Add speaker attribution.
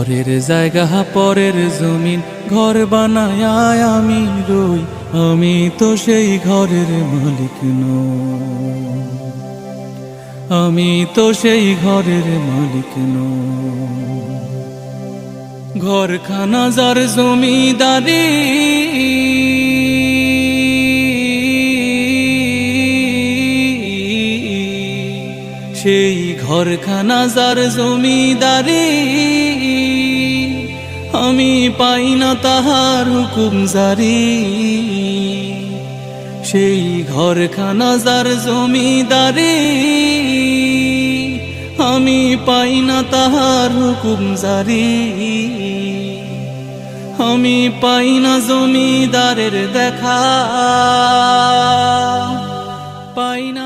Speaker 1: পরের জায়গা পরের জমিন ঘর বানায় আমি রই, আমি তো সেই ঘরের মালিক নই, আমি তো সেই ঘরের মালিক নই। ঘরখানা যার জমিদারি, সেই ঘরখানা যার জমিদারি, আমি পাই না তাহার হুকুম জারি। সেই ঘরখানা যার জমিদারি, আমি পাই না তাহার হুকুম জারি। আমি পাই না জমিদারের দেখা, পাই না